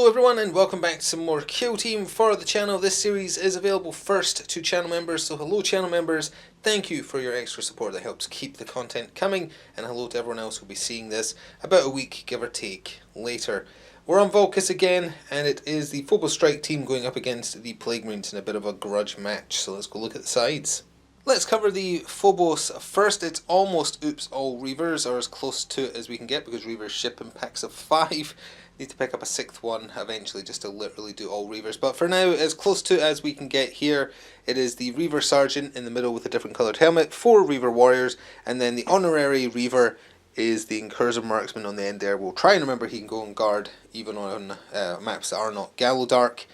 everyone and welcome back to some more Kill Team for the channel. This series is available first to channel members, so hello channel members, thank you for your extra support that helps keep the content coming, and hello to everyone else who will be seeing this about a week, give or take, later. We're on Vulcus again, and it is the Phobos strike team going up against the Plague Marines in a bit of a grudge match, so let's go look at the sides. Let's cover the Phobos first. It's almost oops all Reavers, or as close to it as we can get, because Reavers ship in packs of 5. Need to pick up a 6th one eventually just to literally do all Reavers, but for now, as close to it as we can get here, it is the Reaver Sergeant in the middle with a different coloured helmet, 4 Reaver Warriors, and then the honorary Reaver is the Incursive Marksman on the end there. We'll try and remember he can go on guard even on maps that are not Gallowdark.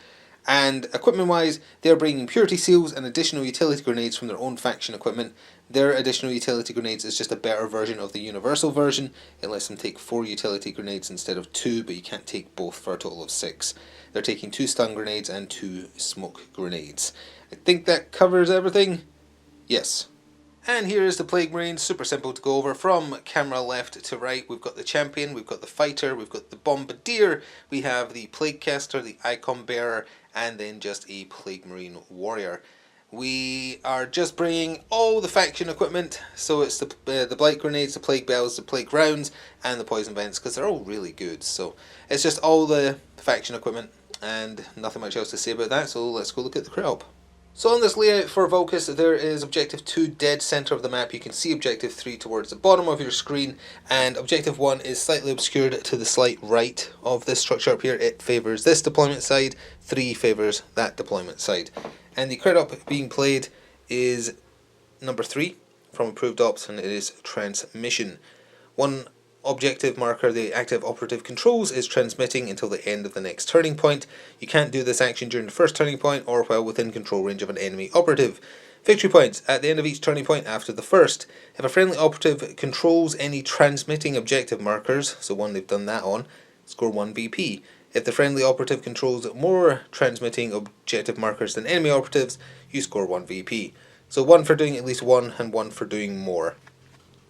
And equipment wise, they're bringing Purity Seals and additional utility grenades from their own faction equipment. Their additional utility grenades is just a better version of the universal version. It lets them take 4 utility grenades instead of 2, but you can't take both for a total of 6. They're taking 2 stun grenades and 2 smoke grenades. I think that covers everything. Yes. And here is the Plague Marines, super simple to go over from camera left to right. We've got the Champion, we've got the Fighter, we've got the Bombardier, we have the Plague Caster, the Icon Bearer, and then just a Plague Marine Warrior. We are just bringing all the faction equipment, so it's the Blight Grenades, the Plague Bells, the Plague Rounds, and the Poison Vents, because they're all really good. So it's just all the faction equipment, and nothing much else to say about that, so let's go look at the crop. So on this layout for Vulcus, there is Objective 2 dead centre of the map. You can see Objective 3 towards the bottom of your screen, and Objective 1 is slightly obscured to the slight right of this structure up here. It favours this deployment side, 3 favours that deployment side. And the credit being played is number 3 from Approved Ops, and it is Transmission. One objective marker, the active operative controls, is transmitting until the end of the next turning point. You can't do this action during the first turning point or while within control range of an enemy operative. Victory points at the end of each turning point after the first. If a friendly operative controls any transmitting objective markers, so one they've done that on, score 1 VP. If the friendly operative controls more transmitting objective markers than enemy operatives, you score 1 VP. So 1 for doing at least 1 and 1 for doing more.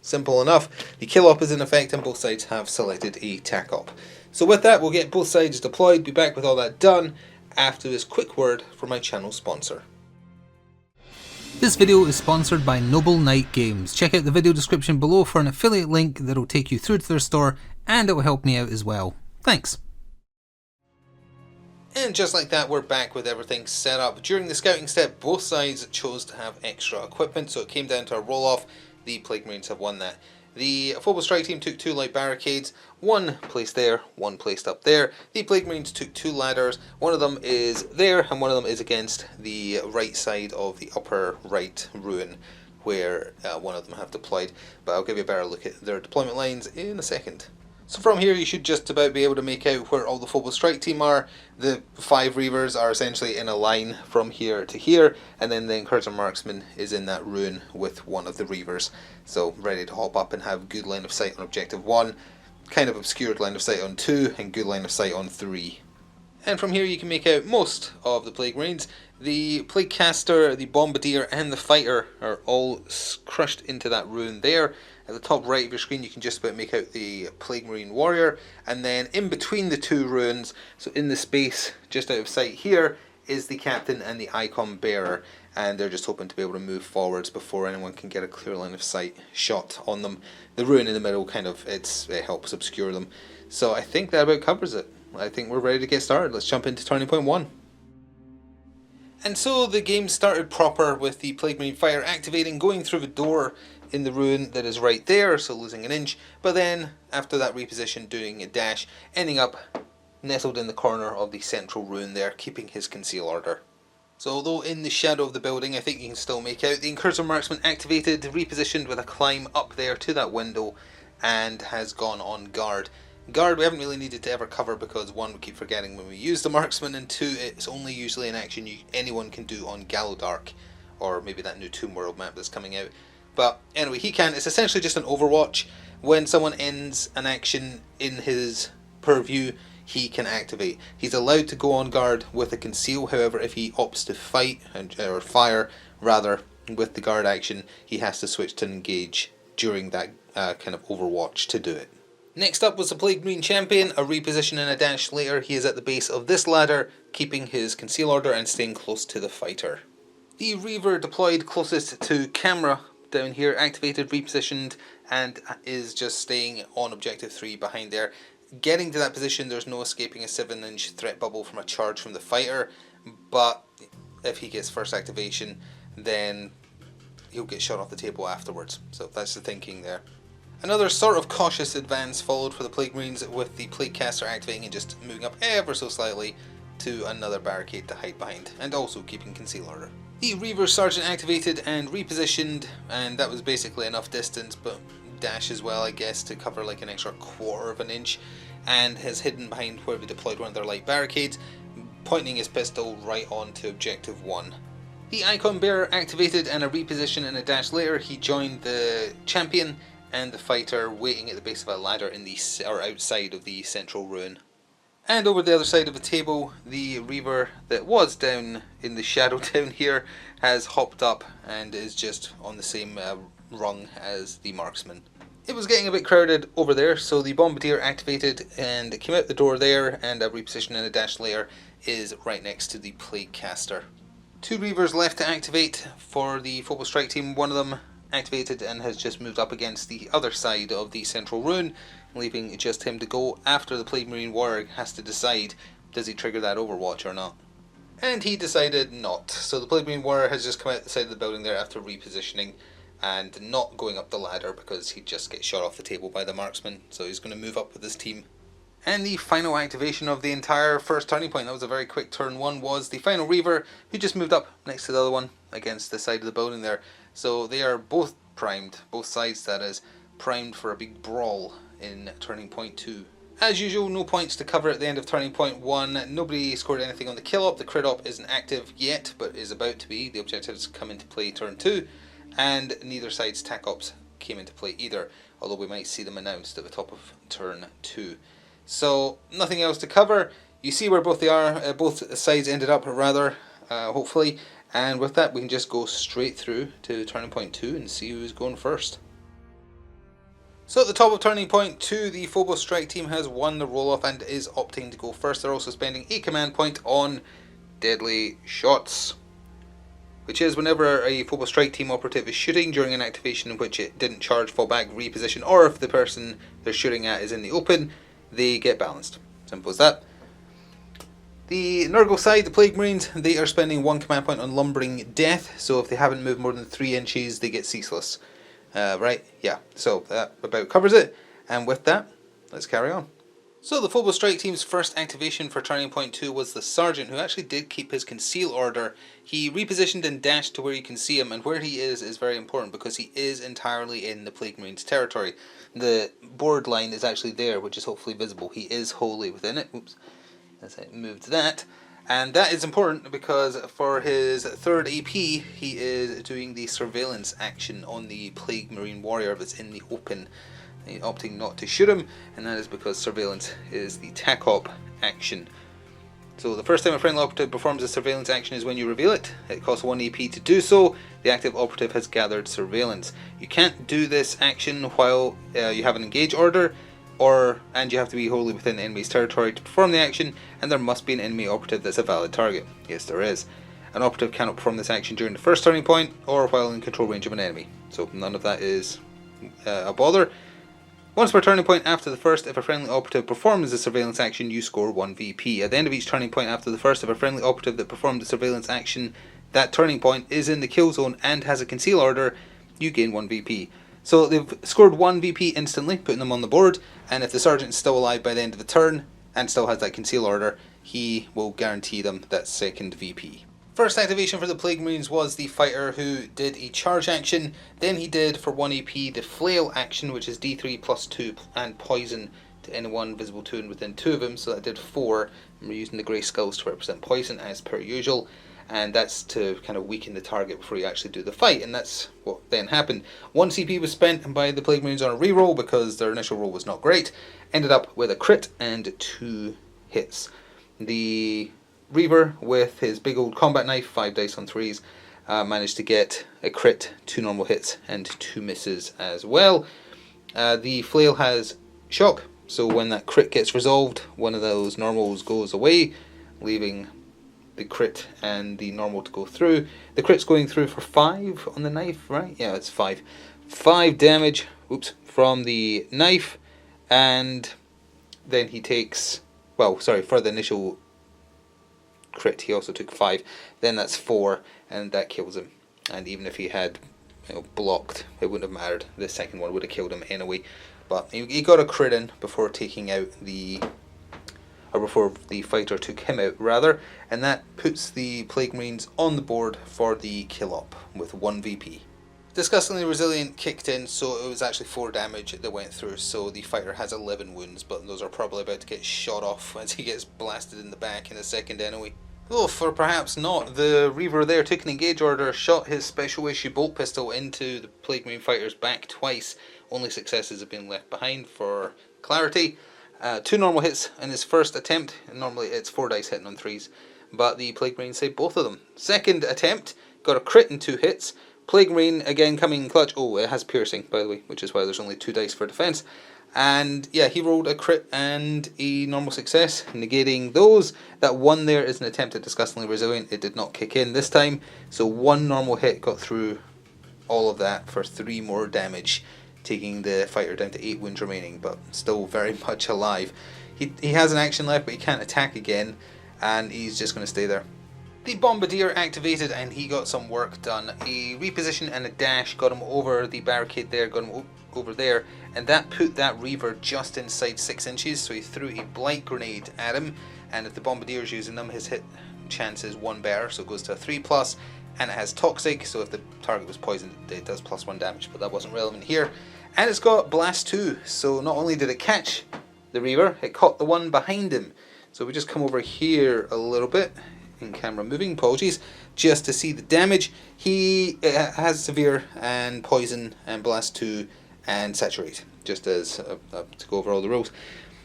Simple enough. The kill op is in effect and both sides have selected a tac op. So with that, we'll get both sides deployed, be back with all that done after this quick word from my channel sponsor. This video is sponsored by Noble Knight Games. Check out the video description below for an affiliate link that will take you through to their store, and it will help me out as well. Thanks. And just like that, we're back with everything set up. During the scouting step, both sides chose to have extra equipment, so it came down to a roll-off. The Plague Marines have won that. The Phobos strike team took 2 light barricades, 1 placed there, 1 placed up there. The Plague Marines took 2 ladders, one of them is there and one of them is against the right side of the upper right ruin, where one of them have deployed, but I'll give you a better look at their deployment lines in a second. So from here you should just about be able to make out where all the Phobos strike team are. The 5 Reavers are essentially in a line from here to here, and then the Incursive Marksman is in that ruin with one of the Reavers. So ready to hop up and have good line of sight on Objective 1, kind of obscured line of sight on 2, and good line of sight on 3. And from here you can make out most of the Plague Marines. The Plague Caster, the Bombardier and the Fighter are all crushed into that ruin there. At the top right of your screen you can just about make out the Plague Marine Warrior, and then in between the 2 ruins, so in the space just out of sight here, is the Captain and the Icon Bearer, and they're just hoping to be able to move forwards before anyone can get a clear line of sight shot on them. The ruin in the middle kind of, it helps obscure them. So I think that about covers it. I think we're ready to get started. Let's jump into turning point 1. And so the game started proper with the Plague Marine Fighter activating, going through the door in the ruin that is right there, so losing an inch, but then after that reposition doing a dash, ending up nestled in the corner of the central ruin there, keeping his conceal order. So although in the shadow of the building I think you can still make out the Incursive Marksman activated, repositioned with a climb up there to that window, and has gone on guard. Guard we haven't really needed to ever cover because 1, we keep forgetting when we use the Marksman, and 2, it's only usually an action anyone can do on Gallowdark, or maybe that new Tomb World map that's coming out. But anyway, he can. It's essentially just an overwatch. When someone ends an action in his purview, he can activate. He's allowed to go on guard with a conceal. However, if he opts to fight or fire rather with the guard action, he has to switch to engage during that kind of overwatch to do it. Next up was the Plague Marine Champion, a reposition and a dash later. He is at the base of this ladder, keeping his conceal order and staying close to the fighter. The Reaver deployed closest to camera down here, activated, repositioned, and is just staying on objective 3 behind there. Getting to that position, there's no escaping a 7-inch threat bubble from a charge from the fighter, but if he gets first activation, then he'll get shot off the table afterwards. So that's the thinking there. Another sort of cautious advance followed for the Plague Marines, with the Plague Caster activating and just moving up ever so slightly to another barricade to hide behind, and also keeping conceal order. The Reaver Sergeant activated and repositioned, and that was basically enough distance, but dash as well, I guess, to cover like an extra quarter of an inch, and has hidden behind where we deployed one of their light barricades, pointing his pistol right on to objective 1. The Icon Bearer activated and a reposition and a dash later. He joined the Champion and the fighter waiting at the base of a ladder in the outside of the central ruin. And over the other side of the table, the Reaver that was down in the shadow down here has hopped up and is just on the same rung as the marksman. It was getting a bit crowded over there, so the Bombardier activated and came out the door there, and a reposition and a dash layer is right next to the Plague Caster. 2 Reavers left to activate for the Phobos strike team. One of them activated and has just moved up against the other side of the central ruin, leaving just him to go after the Plague Marine Warrior has to decide, does he trigger that Overwatch or not. And he decided not. So the Plague Marine Warrior has just come out the side of the building there after repositioning and not going up the ladder because he'd just get shot off the table by the marksman. So he's going to move up with his team. And the final activation of the entire first turning point, that was a very quick turn 1, was the final Reaver, who just moved up next to the other one against the side of the building there. So they are both primed, both sides that is, primed for a big brawl in turning point 2. As usual, no points to cover at the end of turning point 1. Nobody scored anything on the kill op. The crit op isn't active yet, but is about to be. The objectives come into play turn 2, and neither side's tac ops came into play either, although we might see them announced at the top of turn 2. So nothing else to cover. You see where both they are, both sides ended up rather, hopefully, and with that we can just go straight through to turning point 2 and see who's going first. So at the top of turning point 2, the Phobos strike team has won the roll-off and is opting to go first. They're also spending a command point on deadly shots, which is whenever a Phobos strike team operative is shooting during an activation in which it didn't charge, fall back, reposition, or if the person they're shooting at is in the open, they get balanced. Simple as that. The Nurgle side, the Plague Marines, they are spending 1 command point on Lumbering Death, so if they haven't moved more than 3 inches, they get ceaseless. Right, yeah, so that about covers it, and with that, let's carry on. So the Phobos strike team's first activation for turning point 2 was the Sergeant, who actually did keep his conceal order. He repositioned and dashed to where you can see him, and where he is very important because he is entirely in the Plague Marines territory. The board line is actually there, which is hopefully visible. He is wholly within it. Oops, as I moved that. And that is important because for his 3rd AP, he is doing the surveillance action on the Plague Marine Warrior that's in the open, opting not to shoot him, and that is because surveillance is the tac op action. So the first time a friendly operative performs a surveillance action is when you reveal it. It costs 1 AP to do so. The active operative has gathered surveillance. You can't do this action while you have an engage order, and you have to be wholly within the enemy's territory to perform the action, and there must be an enemy operative that's a valid target. Yes, there is. An operative cannot perform this action during the first turning point or while in control range of an enemy. So none of that is a bother. Once per turning point after the first, if a friendly operative performs the surveillance action, you score 1 VP. At the end of each turning point after the first, if a friendly operative that performed the surveillance action, that turning point is in the kill zone and has a conceal order, you gain 1 VP. So they've scored 1 VP instantly, putting them on the board, and if the Sergeant's still alive by the end of the turn, and still has that conceal order, he will guarantee them that 2nd VP. First activation for the Plague Marines was the Fighter, who did a charge action. Then he did, for 1 AP, the Flail action, which is D3 plus 2 and poison to anyone visible to and within 2 of him, so that did 4. And we're using the Grey Skulls to represent poison as per usual, and that's to kind of weaken the target before you actually do the fight, and that's what then happened. 1 CP was spent by the Plague Marines on a reroll because their initial roll was not great, ended up with a crit and 2 hits. The Reaver, with his big old combat knife, 5 dice on 3s, managed to get a crit, 2 normal hits, and 2 misses as well. The Flail has shock, So when that crit gets resolved, one of those normals goes away, leaving the crit and the normal to go through. The crit's going through for 5 on the knife, right? Yeah, it's 5. 5 damage, from the knife, and then he takes, well, sorry, for the initial crit he also took 5, then that's 4, and that kills him. And even if he had, blocked, it wouldn't have mattered. The second one would have killed him anyway. But he got a crit in before taking out before the fighter took him out, rather, and that puts the Plague Marines on the board for the kill up with 1 VP. Disgustingly Resilient kicked in, so it was actually 4 damage that went through, so the fighter has 11 wounds, but those are probably about to get shot off as he gets blasted in the back in a second anyway. Oof, or perhaps not. The Reaver there took an engage order, shot his special issue bolt pistol into the Plague Marine fighter's back twice. Only successes have been left behind for clarity. 2 normal hits in his first attempt. Normally it's 4 dice hitting on 3s, but the Plague Marine saved both of them. Second attempt, got a crit in 2 hits. Plague Marine again coming in clutch. Oh, it has piercing, by the way, which is why there's only 2 dice for defense. And yeah, he rolled a crit and a normal success, negating those. That 1 there is an attempt at Disgustingly Resilient. It did not kick in this time, so 1 normal hit got through all of that for 3 more damage, taking the fighter down to 8 wounds remaining, but still very much alive. He has an action left, but he can't attack again, and he's just going to stay there. The Bombardier activated and he got some work done. A reposition and a dash got him over the barricade there, got him over there, and that put that Reaver just inside 6 inches, so he threw a Blight Grenade at him, and if the Bombardier's using them, his hit chance is 1 better, so it goes to a 3+, and it has Toxic, so if the target was poisoned, it does +1 damage, but that wasn't relevant here. And it's got Blast 2, so not only did it catch the Reaver, it caught the one behind him. So we just come over here a little bit, in camera moving, apologies, just to see the damage. He has Severe and Poison and Blast 2 and Saturate, just as to go over all the rules.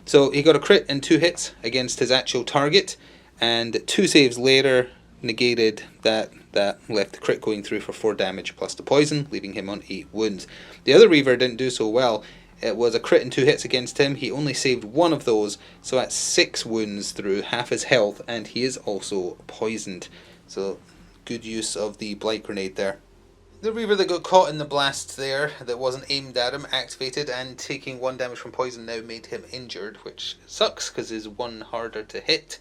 So he got a crit and 2 hits against his actual target, and 2 saves later negated that left the crit going through for 4 damage plus the poison, leaving him on 8 wounds. The other Reaver didn't do so well. It was a crit and 2 hits against him. He only saved 1 of those, so that's 6 wounds through half his health, and he is also poisoned. So good use of the Blight Grenade there. The Reaver that got caught in the blast there, that wasn't aimed at him, activated, and taking 1 damage from poison now made him injured, which sucks because he's 1 harder to hit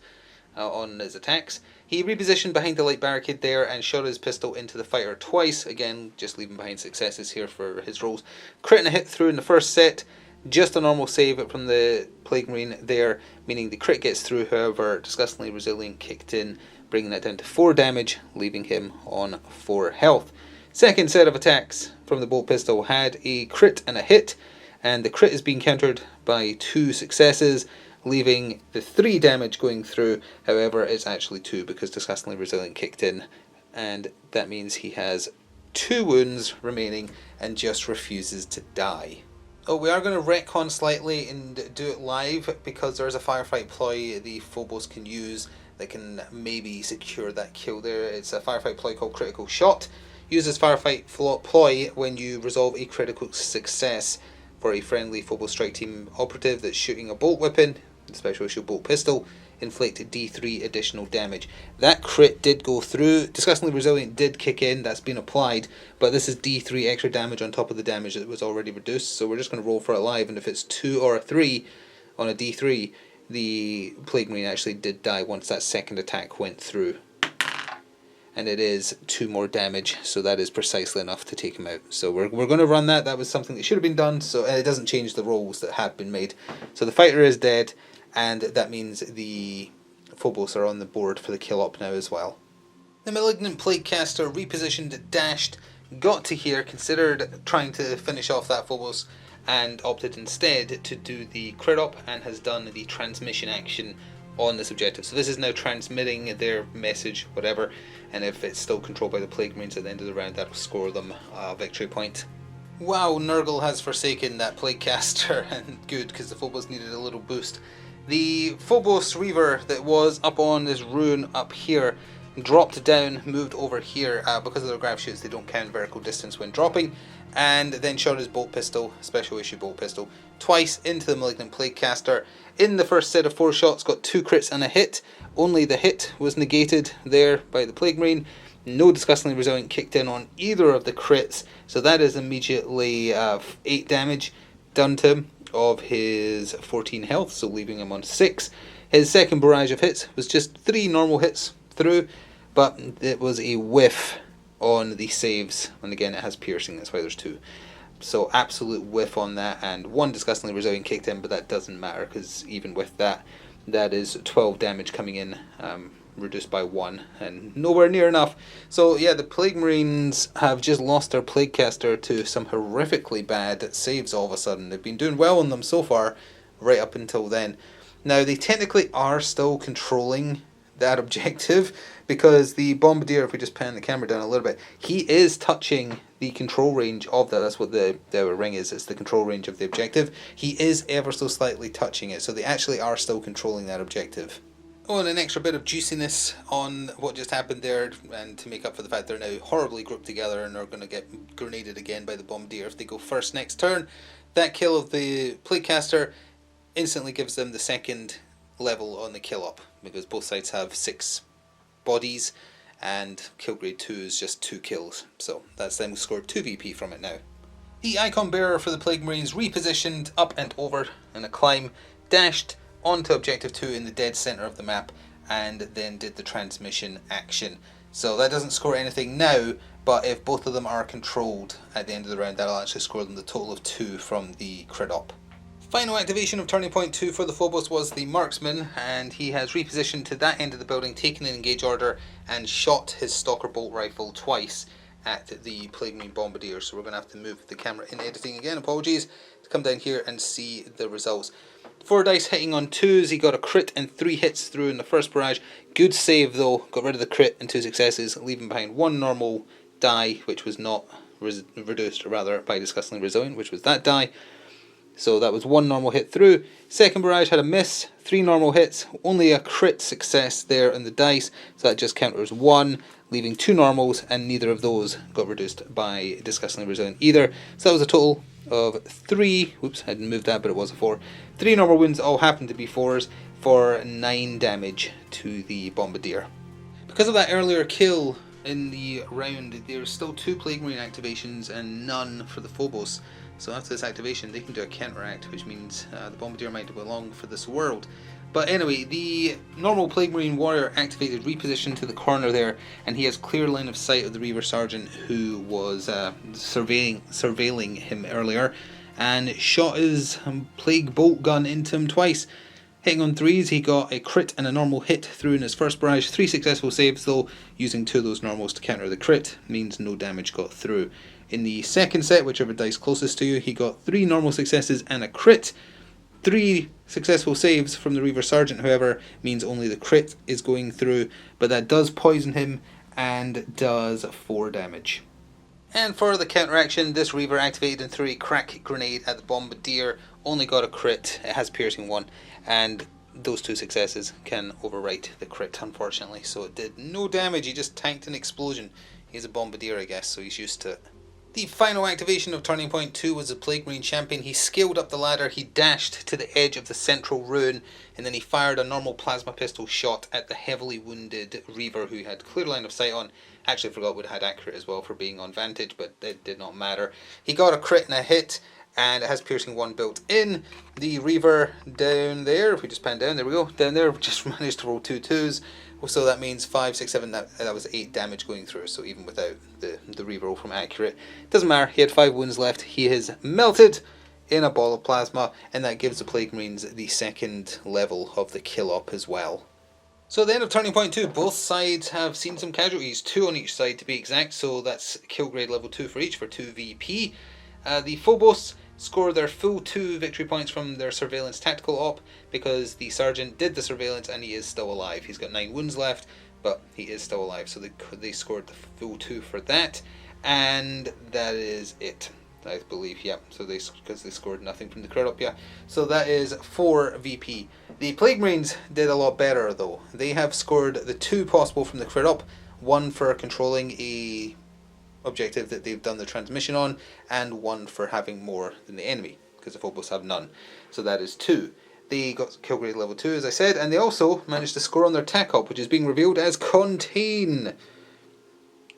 on his attacks. He repositioned behind the light barricade there and shot his pistol into the fighter twice, again just leaving behind successes here for his rolls. Crit and a hit through in the first set, just a normal save from the Plague Marine there, meaning the crit gets through, however Disgustingly Resilient kicked in, bringing that down to 4 damage, leaving him on 4 health. Second set of attacks from the bolt pistol had a crit and a hit, and the crit is being countered by 2 successes, leaving the 3 damage going through. However, it's actually 2 because Disgustingly Resilient kicked in, and that means he has 2 wounds remaining and just refuses to die. Oh, we are going to retcon slightly and do it live because there's a firefight ploy the Phobos can use that can maybe secure that kill there. It's a firefight ploy called Critical Shot. Use this firefight ploy when you resolve a critical success for a friendly Phobos strike team operative that's shooting a bolt weapon, the special issue bolt pistol, inflict D3 additional damage. That crit did go through. Disgustingly Resilient did kick in, that's been applied, but this is D3 extra damage on top of the damage that was already reduced, so we're just going to roll for it live, and if it's 2 or a 3 on a D3, the Plague Marine actually did die once that second attack went through. And it is 2 more damage, so that is precisely enough to take him out. So we're going to run that. That was something that should have been done, so it doesn't change the rolls that have been made. So the fighter is dead, and that means the Phobos are on the board for the kill up now as well. The Malignant Plaguecaster repositioned, dashed, got to here, considered trying to finish off that Phobos, and opted instead to do the crit up and has done the transmission action on this objective. So this is now transmitting their message, whatever, and if it's still controlled by the Plague Marines at the end of the round, that'll score them a victory point. Wow, Nurgle has forsaken that Plaguecaster, and good, because the Phobos needed a little boost. The Phobos Reaver that was up on this ruin up here dropped down, moved over here. Because of their grav shoots, they don't count vertical distance when dropping. And then shot his bolt pistol, special issue bolt pistol, twice into the Malignant Plaguecaster. In the first set of 4 shots, got 2 crits and a hit. Only the hit was negated there by the Plague Marine. No Disgustingly Resilient kicked in on either of the crits, so that is immediately 8 damage done to him of his 14 health, so leaving him on 6. His second barrage of hits was just 3 normal hits through, but it was a whiff on the saves, and again it has piercing, that's why there's 2. So absolute whiff on that, and 1 Disgustingly Resilient kicked in, but that doesn't matter because even with that, that is 12 damage coming in, reduced by 1, and nowhere near enough. So yeah, the Plague Marines have just lost their Plaguecaster to some horrifically bad saves all of a sudden. They've been doing well on them so far, right up until then. Now they technically are still controlling that objective, because the Bombardier, if we just pan the camera down a little bit, he is touching the control range of that. That's what the ring is, it's the control range of the objective. He is ever so slightly touching it, so they actually are still controlling that objective. Oh, and an extra bit of juiciness on what just happened there, and to make up for the fact they're now horribly grouped together and are going to get grenaded again by the Bombardier if they go first next turn. That kill of the Plaguecaster instantly gives them the second level on the kill up, because both sides have 6 bodies and kill grade 2 is just 2 kills, so that's them who scored 2 VP from it now. The icon bearer for the Plague Marines repositioned up and over in a climb, dashed onto objective 2 in the dead center of the map, and then did the transmission action. So that doesn't score anything now, but if both of them are controlled at the end of the round, that'll actually score them the total of 2 from the crit up. Final activation of Turning Point 2 for the Phobos was the Marksman, and he has repositioned to that end of the building, taken an engage order, and shot his Stalker Bolt Rifle twice at the Plague Marine Bombardier. So we're going to have to move the camera in editing again, apologies, to come down here and see the results. 4 dice hitting on 2s, he got a crit and 3 hits through in the first barrage. Good save though, got rid of the crit and 2 successes, leaving behind 1 normal die, which was not reduced, rather, by Disgustingly Resilient, which was that die. So that was 1 normal hit through. Second barrage had a miss, 3 normal hits, only a crit success there in the dice, so that just counters 1, leaving 2 normals, and neither of those got reduced by Disgustingly Resilient either. So that was a total of 3, whoops, I didn't move that, but it was a 4. 3 normal wounds, all happened to be 4s, for 9 damage to the Bombardier. Because of that earlier kill in the round, there's still 2 Plague Marine activations and none for the Phobos. So after this activation, they can do a counteract, which means the Bombardier might belong for this world. But anyway, the normal Plague Marine Warrior activated, repositioned to the corner there, and he has clear line of sight of the Reaver Sergeant who was surveilling him earlier, and shot his Plague Bolt gun into him twice. Hitting on 3s, he got a crit and a normal hit through in his first barrage. 3 successful saves though, using 2 of those normals to counter the crit, means no damage got through. In the second set, whichever dice closest to you, he got 3 normal successes and a crit. 3 successful saves from the Reaver Sergeant, however, means only the crit is going through, but that does poison him and does 4 damage. And for the counteraction, this Reaver activated and threw a crack grenade at the Bombardier, only got a crit, it has piercing 1, and those 2 successes can overwrite the crit, unfortunately, so it did no damage, he just tanked an explosion. He's a Bombardier, I guess, so he's used to it. The final activation of Turning Point 2 was the Plague Marine Champion. He scaled up the ladder, he dashed to the edge of the central ruin, and then he fired a normal plasma pistol shot at the heavily wounded Reaver who he had clear line of sight on. Actually forgot would have had accurate as well for being on vantage, but it did not matter. He got a crit and a hit, and it has piercing 1 built in. The Reaver down there, if we just pan down, there we go, down there, just managed to roll 2 2s. So that means 5, 6, 7, that was 8 damage going through, so even without the reroll from accurate. Doesn't matter, he had 5 wounds left, he has melted in a ball of plasma, and that gives the Plague Marines the second level of the kill up as well. So at the end of Turning Point 2, both sides have seen some casualties, 2 on each side to be exact, so that's kill grade level 2 for each for 2 VP. The Phobos score their full 2 victory points from their surveillance tactical op, because the sergeant did the surveillance and he is still alive. He's got 9 wounds left, but he is still alive, so they scored the full 2 for that, and that is it, I believe. Yeah, so because they scored nothing from the crit up, yeah. So that is 4 VP. The Plague Marines did a lot better though. They have scored the 2 possible from the crit up, 1 for controlling a objective that they've done the transmission on, and 1 for having more than the enemy, because the Phobos have none. So that is 2. They got kill grade level 2 as I said, and they also managed to score on their tack up, which is being revealed as Contain.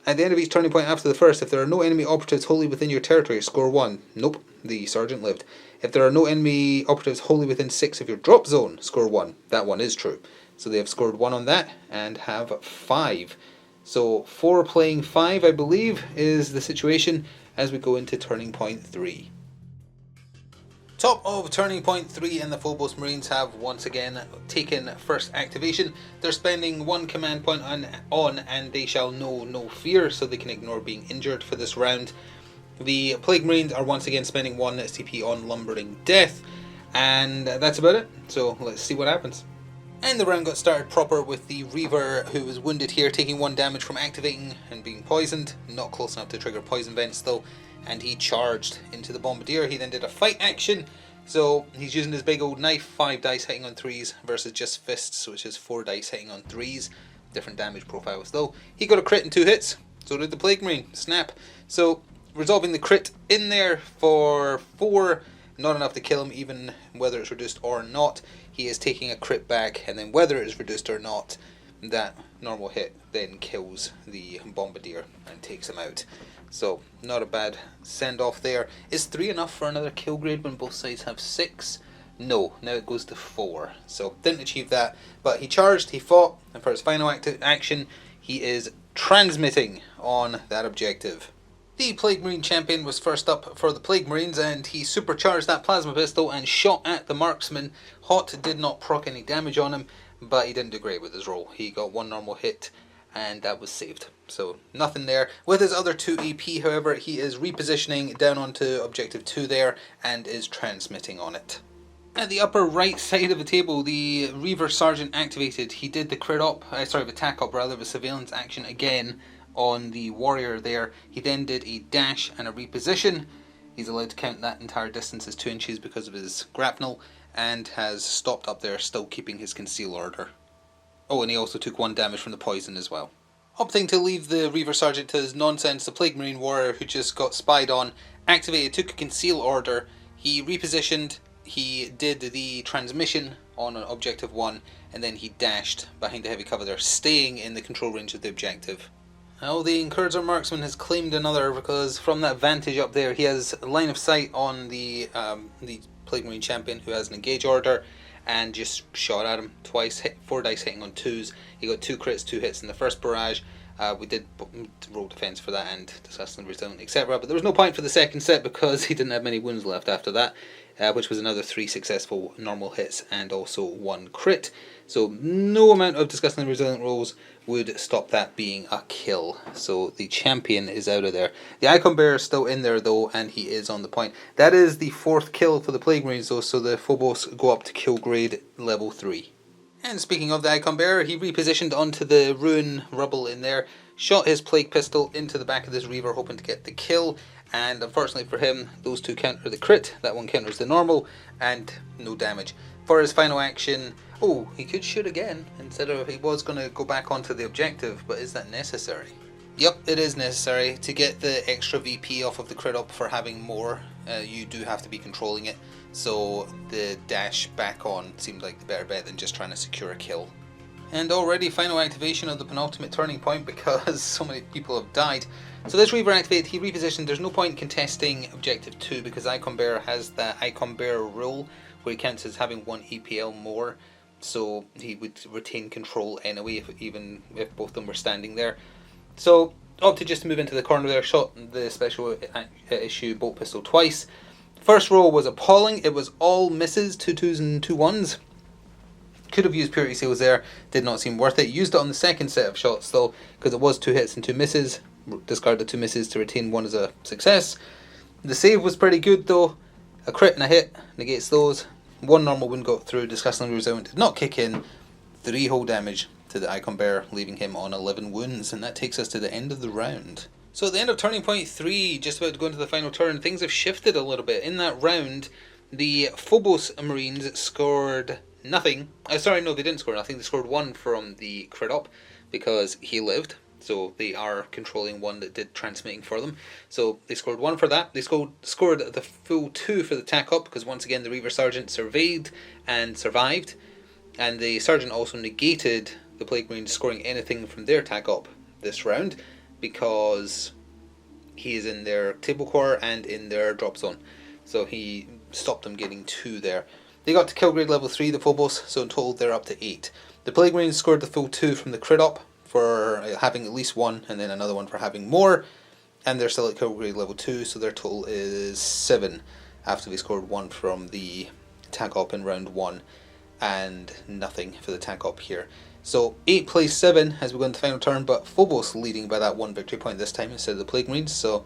At the end of each turning point after the first, if there are no enemy operatives wholly within your territory, score 1. Nope, the sergeant lived. If there are no enemy operatives wholly within 6 of your drop zone, score 1. That one is true. So they have scored 1 on that, and have 5. So 4 playing 5, I believe, is the situation as we go into turning point 3. Top of turning point 3, and the Phobos Marines have once again taken first activation. They're spending 1 command point on and they shall know no fear, so they can ignore being injured for this round. The Plague Marines are once again spending 1 STP on Lumbering Death, and that's about it, so let's see what happens. And the round got started proper with the Reaver, who was wounded here, taking 1 damage from activating and being poisoned. Not close enough to trigger poison vents though. And he charged into the Bombardier. He then did a fight action. So he's using his big old knife, 5 dice hitting on 3s versus just fists, which is 4 dice hitting on 3s. Different damage profiles though. He got a crit in 2 hits. So did the Plague Marine. Snap. So resolving the crit in there for 4. Not enough to kill him, even whether it's reduced or not. He is taking a crit back, and then whether it is reduced or not, that normal hit then kills the Bombardier and takes him out. So not a bad send off there. Is 3 enough for another kill grade when both sides have 6? No, now it goes to 4. So didn't achieve that, but he charged, he fought, and for his final action, he is transmitting on that objective. The Plague Marine champion was first up for the Plague Marines, and he supercharged that plasma pistol and shot at the marksman. Hot did not proc any damage on him, but he didn't do great with his roll. He got 1 normal hit, and that was saved. So nothing there. With his other 2 AP, however, he is repositioning down onto objective 2 there, and is transmitting on it. At the upper right side of the table, the Reaver Sergeant activated. He did the crit up, the tack up rather, the surveillance action again on the warrior there. He then did a dash and a reposition. He's allowed to count that entire distance as 2 inches because of his grapnel, and has stopped up there, still keeping his conceal order. Oh, and he also took 1 damage from the poison as well. Opting to leave the Reaver Sergeant to his nonsense, the Plague Marine warrior, who just got spied on, activated, took a conceal order. He repositioned, he did the transmission on objective 1, and then he dashed behind the heavy cover there, staying in the control range of the objective. Now the Encourager Marksman has claimed another, because from that vantage up there he has line of sight on the Plague Marine champion, who has an engage order, and just shot at him twice, hit 4 dice hitting on 2s. He got 2 crits, 2 hits in the first barrage. We did roll defense for that and discussing resilient, etc. But there was no point for the second set because he didn't have many wounds left after that, which was another 3 successful normal hits and also 1 crit. So no amount of disgustingly resilient rolls would stop that being a kill. So the champion is out of there. The Icon Bearer is still in there though, and he is on the point. That is the 4th kill for the Plague Marines though, so the Phobos go up to kill grade level 3. And speaking of the Icon Bearer, he repositioned onto the ruin rubble in there, shot his Plague Pistol into the back of this Reaver, hoping to get the kill, and unfortunately for him, those 2 counter the crit, that one counters the normal, and no damage. For his final action, oh, he could shoot again, instead of, he was going to go back onto the objective, but is that necessary? Yep, it is necessary. To get the extra VP off of the crit up for having more, you do have to be controlling it, so the dash back on seemed like the better bet than just trying to secure a kill. And already final activation of the penultimate turning point because so many people have died. So this Reaver activated, he repositioned. There's no point contesting objective 2 because Icon Bearer has the Icon Bearer rule where he counts as having 1 EPL more, so he would retain control anyway even if both of them were standing there. So opted just to move into the corner there, shot the special issue bolt pistol twice. First roll was appalling, it was all misses, 2 2s and 2 1s. Could have used Purity Seals there, did not seem worth it. Used it on the second set of shots though, because it was 2 hits and 2 misses. Discarded 2 misses to retain 1 as a success. The save was pretty good though. A crit and a hit negates those. 1 normal wound got through, disgustingly resilient did not kick in. 3 whole damage to the Icon Bearer, leaving him on 11 wounds, and that takes us to the end of the round. So at the end of turning point 3, just about to go into the final turn, things have shifted a little bit. In that round, the Phobos Marines scored nothing. Sorry, no, they didn't score nothing. They scored 1 from the crit up because he lived. So they are controlling one that did transmitting for them. So they scored 1 for that. They scored the full 2 for the attack up because once again the Reaver Sergeant surveyed and survived. And the Sergeant also negated the Plague Marines scoring anything from their attack up this round because he is in their table core and in their drop zone. So he stopped them getting 2 there. They got to kill grade level 3, the Phobos, so in total they're up to 8. The Plague Marines scored the full 2 from the crit up for having at least 1, and then another one for having more, and they're still at kill grade level 2, so their total is 7 after they scored 1 from the attack up in round 1 and nothing for the attack up here. So 8 plays 7 as we go into the final turn, but Phobos leading by that 1 victory point this time instead of the Plague Marines, so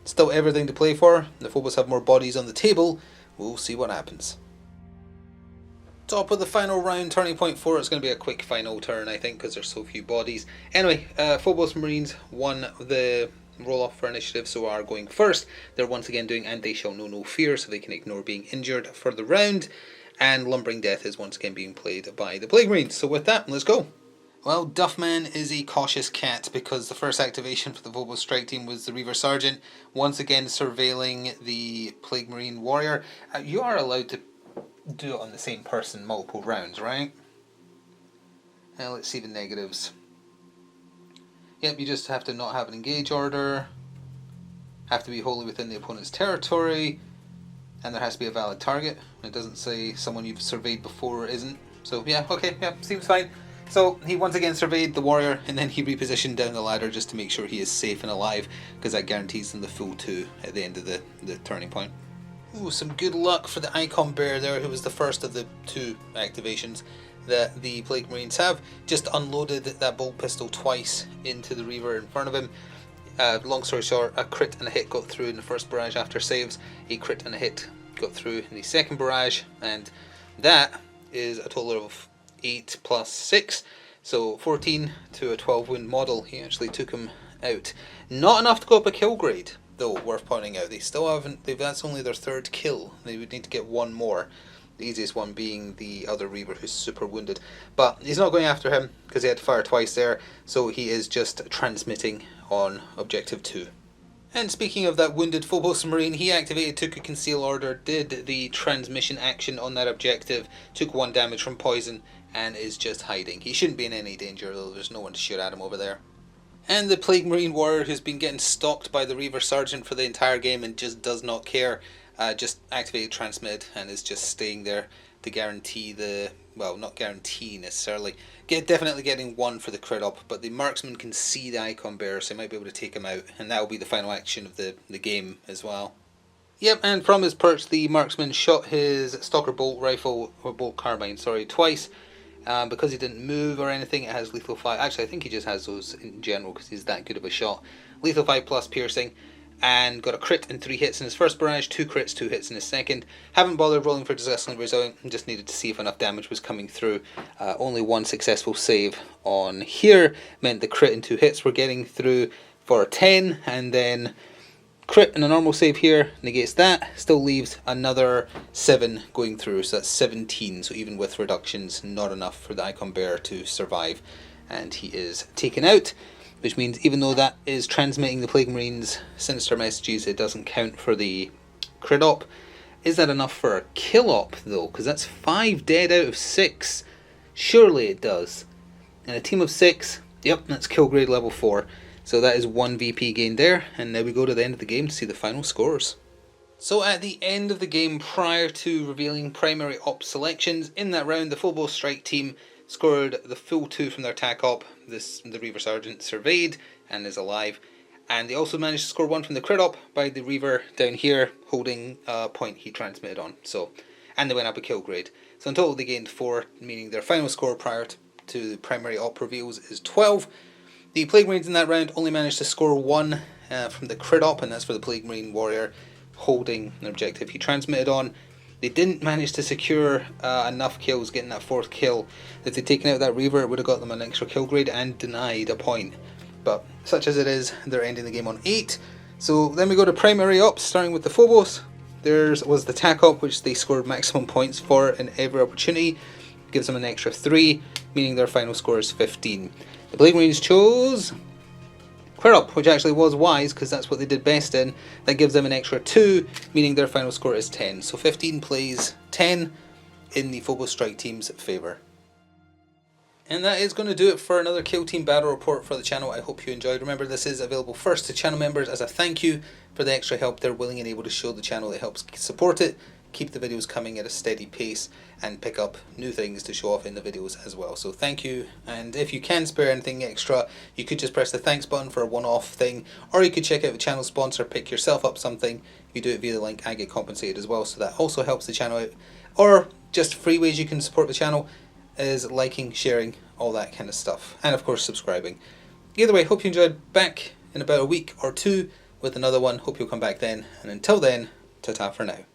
still everything to play for. The Phobos have more bodies on the table. We'll see what happens. Top of the final round, turning point 4. It's going to be a quick final turn, I think, because there's so few bodies. Anyway, Phobos Marines won the roll-off for initiative, so are going first. They're once again doing And They Shall Know No Fear, so they can ignore being injured for the round. And Lumbering Death is once again being played by the Plague Marines. So with that, let's go. Well, Duffman is a cautious cat because the first activation for the Phobos strike team was the Reaver Sergeant, once again surveilling the Plague Marine Warrior. You are allowed to do it on the same person multiple rounds, right? Let's see the negatives. Yep, you just have to not have an engage order, have to be wholly within the opponent's territory, and there has to be a valid target. It doesn't say someone you've surveyed before isn't. So yeah, okay, yeah, seems fine. So he once again surveyed the warrior, and then he repositioned down the ladder just to make sure he is safe and alive, because that guarantees them the full 2 at the end of the turning point. Ooh, some good luck for the Icon Bear there, who was the first of the 2 activations that the Plague Marines have. Just unloaded that bolt pistol twice into the Reaver in front of him. Long story short, a crit and a hit got through in the first barrage after saves. A crit and a hit got through in the second barrage, and that is a total of 8 plus 6, so 14 to a 12 wound model. He actually took him out. Not enough to go up a kill grade, though, worth pointing out. They still haven't, that's only their 3rd kill. They would need to get 1 more. The easiest one being the other Reaver who's super wounded. But he's not going after him because he had to fire twice there, so he is just transmitting on objective 2. And speaking of that wounded Phobos Marine, he activated, took a conceal order, did the transmission action on that objective, took 1 damage from poison, and is just hiding. He shouldn't be in any danger, though. There's no one to shoot at him over there. And the Plague Marine Warrior, who's been getting stalked by the Reaver Sergeant for the entire game and just does not care, just activated Transmit and is just staying there to guarantee the, well, not guarantee necessarily, definitely getting 1 for the crit up, but the Marksman can see the Icon Bearer, so he might be able to take him out, and that will be the final action of the game as well. Yep, and from his perch, the Marksman shot his Stalker Bolt Rifle, or Bolt Carbine, sorry, twice. Because he didn't move or anything, it has lethal 5. Actually, I think he just has those in general because he's that good of a shot. Lethal 5 plus piercing, and got a crit and 3 hits in his first barrage, 2 crits, 2 hits in his second. Haven't bothered rolling for disgustingly resilient, just needed to see if enough damage was coming through. Only 1 successful save on here meant the crit and 2 hits were getting through for a 10, and then crit and a normal save here negates that, still leaves another 7 going through, so that's 17, so even with reductions, not enough for the Icon Bearer to survive, and he is taken out, which means even though that is transmitting the Plague Marines sinister messages, it doesn't count for the crit op. Is that enough for a kill op though? Because that's 5 dead out of 6. Surely it does. And a team of 6, yep, that's kill grade level 4. So that is 1 VP gained there, and now we go to the end of the game to see the final scores. So at the end of the game, prior to revealing primary op selections, in that round the Phobos strike team scored the full 2 from their attack op. The Reaver Sergeant surveyed and is alive, and they also managed to score 1 from the crit op by the Reaver down here holding a point he transmitted on. So, and they went up a kill grade. So in total they gained 4, meaning their final score prior to the primary op reveals is 12. The Plague Marines in that round only managed to score 1 from the crit op, and that's for the Plague Marine Warrior holding an objective he transmitted on. They didn't manage to secure enough kills, getting that 4th kill. If they'd taken out that Reaver, it would have got them an extra kill grade and denied a point. But such as it is, they're ending the game on 8. So then we go to primary ops, starting with the Phobos. Theirs was the attack op, which they scored maximum points for in every opportunity. gives them an extra 3, meaning their final score is 15. The Blade Marines chose Clear Up, which actually was wise because that's what they did best in. That gives them an extra 2, meaning their final score is 10. So 15 plays 10 in the Phobos Strike team's favour. And that is going to do it for another Kill Team Battle Report for the channel. I hope you enjoyed. Remember, this is available first to channel members as a thank you for the extra help they're willing and able to show the channel. It helps support it, keep the videos coming at a steady pace, and pick up new things to show off in the videos as well. So thank you, and if you can spare anything extra, you could just press the thanks button for a one-off thing, or you could check out the channel sponsor, pick yourself up something. If you do it via the link, I get compensated as well, so that also helps the channel out. Or just free ways you can support the channel is liking, sharing, all that kind of stuff, and of course subscribing. Either way, hope you enjoyed. Back in about a week or two with another one. Hope you'll come back then, and until then, ta-ta for now.